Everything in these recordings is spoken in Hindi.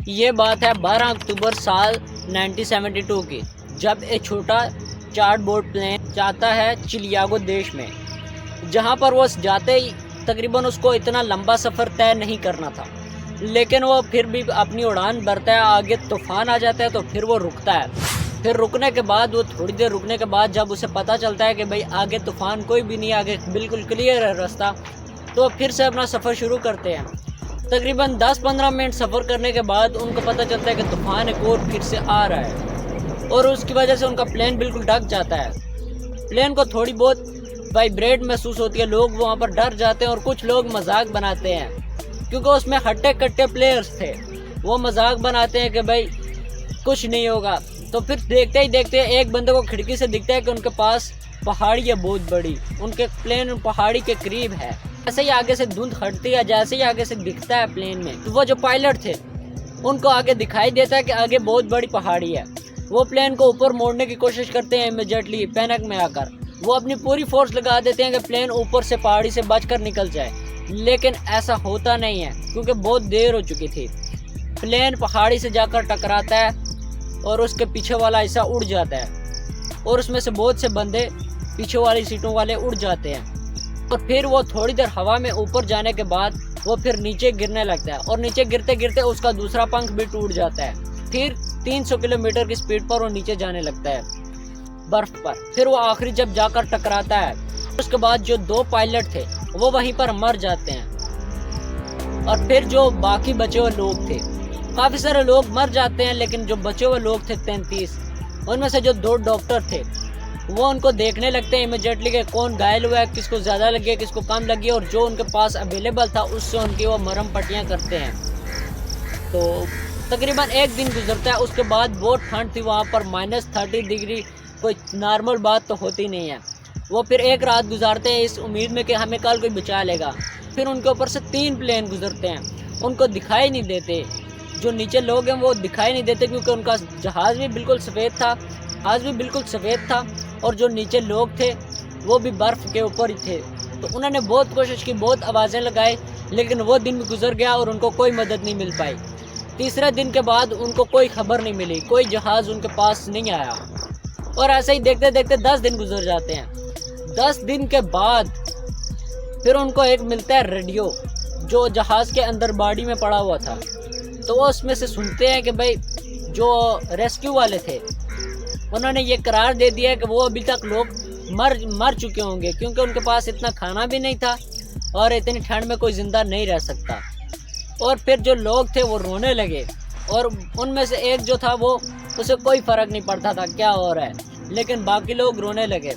ये बात है 12 अक्टूबर साल 1972 की, जब एक छोटा चार्टबोर्ड प्लेन जाता है चिलियागो देश में, जहां पर वो जाते ही तकरीबन उसको इतना लंबा सफ़र तय नहीं करना था, लेकिन वो फिर भी अपनी उड़ान भरता है। आगे तूफान आ जाता है तो फिर वो रुकता है। फिर रुकने के बाद वो थोड़ी देर रुकने के बाद जब उसे पता चलता है कि भाई आगे तूफान कोई भी नहीं, आगे बिल्कुल क्लियर है रास्ता, तो फिर से अपना सफ़र शुरू करते हैं। तकरीबन 10-15 मिनट सफ़र करने के बाद उनको पता चलता है कि तूफ़ान एक और फिर से आ रहा है, और उसकी वजह से उनका प्लेन बिल्कुल ढक जाता है। प्लेन को थोड़ी बहुत वाइब्रेट महसूस होती है, लोग वहाँ पर डर जाते हैं और कुछ लोग मजाक बनाते हैं, क्योंकि उसमें हट्टे कट्टे प्लेयर्स थे। वो मजाक बनाते हैं कि भाई कुछ नहीं होगा। तो फिर देखते ही देखते एक बंदे को खिड़की से दिखता है कि उनके पास पहाड़ी है बहुत बड़ी, उनके प्लेन पहाड़ी के करीब है। जैसे ही आगे से धुंध हटती है, जैसे ही आगे से दिखता है प्लेन में, तो वो जो पायलट थे उनको आगे दिखाई देता है कि आगे बहुत बड़ी पहाड़ी है। वो प्लेन को ऊपर मोड़ने की कोशिश करते हैं, इमीडिएटली पैनिक में आकर वो अपनी पूरी फोर्स लगा देते हैं कि प्लेन ऊपर से पहाड़ी से बचकर निकल जाए, लेकिन ऐसा होता नहीं है क्योंकि बहुत देर हो चुकी थी। प्लेन पहाड़ी से जाकर टकराता है और उसके पीछे वाला हिस्सा उड़ जाता है, और उसमें से बहुत से बंदे पीछे वाली सीटों वाले उड़ जाते हैं। और फिर वो थोड़ी देर हवा में ऊपर जाने के बाद वो फिर नीचे गिरने लगता है, और नीचे गिरते गिरते उसका दूसरा पंख भी टूट जाता है। फिर 300 किलोमीटर की स्पीड पर वो नीचे जाने लगता है बर्फ पर। फिर वो आखिरी जब जाकर टकराता है, उसके बाद जो 2 पायलट थे वो वहीं पर मर जाते हैं। और फिर जो बाकी बचे हुए लोग थे, काफ़ी सारे लोग मर जाते हैं, लेकिन जो बचे हुए लोग थे 33, उनमें से जो 2 डॉक्टर थे वो उनको देखने लगते हैं इमीडिएटली कि कौन घायल हुआ है, किसको ज़्यादा लगी है, किसको कम लगी है, और जो उनके पास अवेलेबल था उससे उनकी वो मरहम पट्टियाँ करते हैं। तो तकरीबन एक दिन गुजरता है, उसके बाद बहुत ठंड थी वहाँ पर, -30 डिग्री, कोई नॉर्मल बात तो होती नहीं है। वो फिर एक रात गुजारते हैं इस उम्मीद में कि हमें कल कोई बचा लेगा। फिर उनके ऊपर से 3 प्लेन गुजरते हैं, उनको दिखाई नहीं देते। जो नीचे लोग हैं वो दिखाई नहीं देते क्योंकि उनका जहाज़ भी बिल्कुल सफ़ेद था, और जो नीचे लोग थे वो भी बर्फ़ के ऊपर ही थे। तो उन्होंने बहुत कोशिश की, बहुत आवाज़ें लगाई, लेकिन वो दिन भी गुजर गया और उनको कोई मदद नहीं मिल पाई। तीसरे दिन के बाद उनको कोई खबर नहीं मिली, कोई जहाज़ उनके पास नहीं आया, और ऐसे ही देखते देखते 10 दिन गुजर जाते हैं। 10 दिन के बाद फिर उनको एक मिलता है रेडियो, जो जहाज़ के अंदर बॉडी में पड़ा हुआ था। तो वो उसमें से सुनते हैं कि भाई जो रेस्क्यू वाले थे उन्होंने ये करार दे दिया कि वो अभी तक लोग मर चुके होंगे, क्योंकि उनके पास इतना खाना भी नहीं था और इतनी ठंड में कोई ज़िंदा नहीं रह सकता। और फिर जो लोग थे वो रोने लगे, और उनमें से एक जो था वो उसे कोई फ़र्क नहीं पड़ता था क्या हो रहा है, लेकिन बाकी लोग रोने लगे।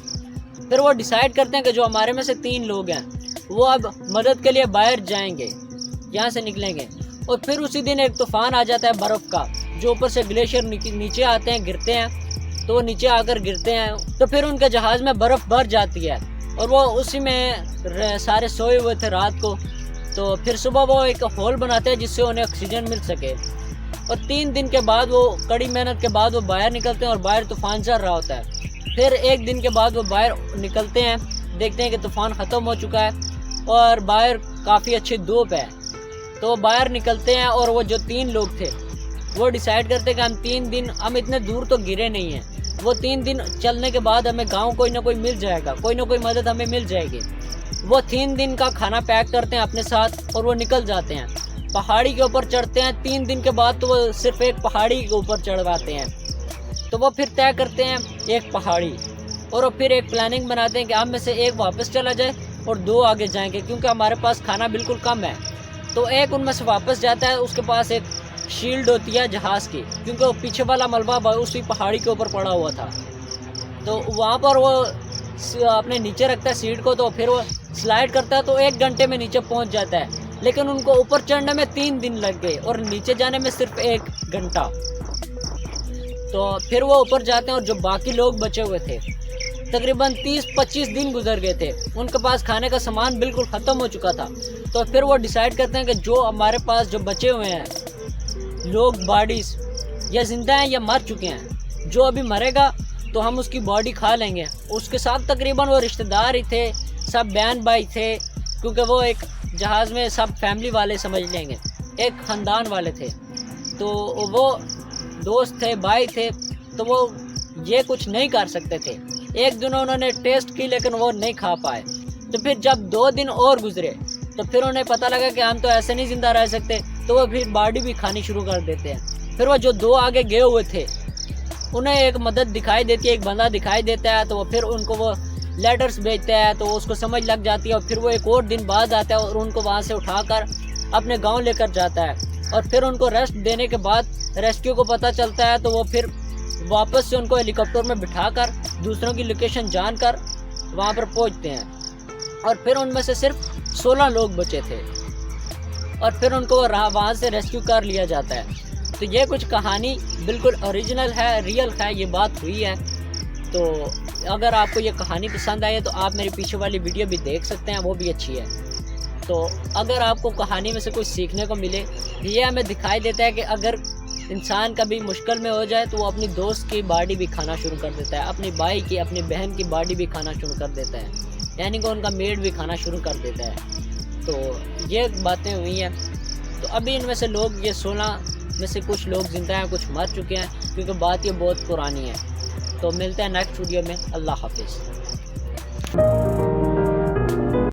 फिर वो डिसाइड करते हैं कि जो हमारे में से 3 लोग हैं वो अब मदद के लिए बाहर जाएंगे, यहाँ से निकलेंगे। और फिर उसी दिन एक तूफ़ान आ जाता है बर्फ़ का, जो ऊपर से ग्लेशियर नीचे आते हैं, गिरते हैं। तो वो नीचे आकर गिरते हैं, तो फिर उनके जहाज़ में बर्फ़ भर जाती है, और वो उसी में सारे सोए हुए थे रात को। तो फिर सुबह वो एक होल बनाते हैं जिससे उन्हें ऑक्सीजन मिल सके। और 3 दिन के बाद वो कड़ी मेहनत के बाद वो बाहर निकलते हैं, और बाहर तूफ़ान चल रहा होता है। फिर एक दिन के बाद वो बाहर निकलते हैं, देखते हैं कि तूफ़ान ख़त्म हो चुका है और बाहर काफ़ी अच्छी धूप है। तो बाहर निकलते हैं, और वो जो 3 लोग थे वो डिसाइड करते हैं कि हम 3 दिन, हम इतने दूर तो गिरे नहीं हैं, वो 3 दिन चलने के बाद हमें गांव कोई ना कोई मिल जाएगा, कोई ना कोई मदद हमें मिल जाएगी। वो 3 दिन का खाना पैक करते हैं अपने साथ और वो निकल जाते हैं, पहाड़ी के ऊपर चढ़ते हैं। 3 दिन के बाद तो वो सिर्फ एक पहाड़ी के ऊपर चढ़वाते हैं। तो वो फिर तय करते हैं एक पहाड़ी, और वो फिर एक प्लानिंग बनाते हैं कि हम में से एक वापस चला जाए और 2 आगे जाएंगे, क्योंकि हमारे पास खाना बिल्कुल कम है। तो एक उनमें से वापस जाता है, उसके पास एक शील्ड होती है जहाज़ की, क्योंकि वो पीछे वाला मलबा उसी पहाड़ी के ऊपर पड़ा हुआ था। तो वहाँ पर वो अपने नीचे रखता है सीट को, तो फिर वो स्लाइड करता है, तो 1 घंटे में नीचे पहुँच जाता है। लेकिन उनको ऊपर चढ़ने में 3 दिन लग गए और नीचे जाने में सिर्फ 1 घंटा। तो फिर वो ऊपर जाते हैं, और जो बाकी लोग बचे हुए थे तकरीबन 30-25 दिन गुजर गए थे, उनके पास खाने का सामान बिल्कुल ख़त्म हो चुका था। तो फिर वो डिसाइड करते हैं कि जो हमारे पास जो बचे हुए हैं लोग, बॉडीज़ या ज़िंदा हैं या मर चुके हैं, जो अभी मरेगा तो हम उसकी बॉडी खा लेंगे। उसके साथ तकरीबन वो रिश्तेदार ही थे, सब बहन भाई थे, क्योंकि वो एक जहाज़ में सब फैमिली वाले समझ लेंगे, एक ख़ानदान वाले थे। तो वो दोस्त थे, भाई थे, तो वो ये कुछ नहीं कर सकते थे। एक दिन उन्होंने टेस्ट की लेकिन वो नहीं खा पाए। तो फिर जब 2 दिन और गुजरे तो फिर उन्हें पता लगा कि हम तो ऐसे नहीं ज़िंदा रह सकते, तो वो फिर बाड़ी भी खानी शुरू कर देते हैं। फिर वो जो 2 आगे गए हुए थे उन्हें एक मदद दिखाई देती है, एक बंदा दिखाई देता है, तो वो फिर उनको वो लेटर्स भेजता है, तो उसको समझ लग जाती है और फिर वो एक और दिन बाद आता है और उनको वहाँ से उठाकर अपने गांव लेकर जाता है। और फिर उनको रेस्ट देने के बाद रेस्क्यू को पता चलता है, तो वो फिर वापस से उनको हेलीकॉप्टर में बिठाकर दूसरों की लोकेशन जानकर वहाँ पर पहुँचते हैं। और फिर उनमें से सिर्फ 16 लोग बचे थे और फिर उनको वहाँ से रेस्क्यू कर लिया जाता है। तो ये कुछ कहानी बिल्कुल ओरिजिनल है, रियल है, ये बात हुई है। तो अगर आपको ये कहानी पसंद आई है तो आप मेरे पीछे वाली वीडियो भी देख सकते हैं, वो भी अच्छी है। तो अगर आपको कहानी में से कुछ सीखने को मिले, ये हमें दिखाई देता है कि अगर इंसान कभी मुश्किल में हो जाए तो वो अपनी दोस्त की बॉडी भी खाना शुरू कर देता है, अपनी भाई की, अपनी बहन की बॉडी भी खाना शुरू कर देता है, यानी कि उनका मेड भी खाना शुरू कर देता है। तो ये बातें हुई हैं। तो अभी इनमें से लोग, ये 16 में से कुछ लोग जिंदा हैं, कुछ मर चुके हैं, क्योंकि बात ये बहुत पुरानी है। तो मिलते हैं नेक्स्ट वीडियो में। अल्लाह हाफिज़।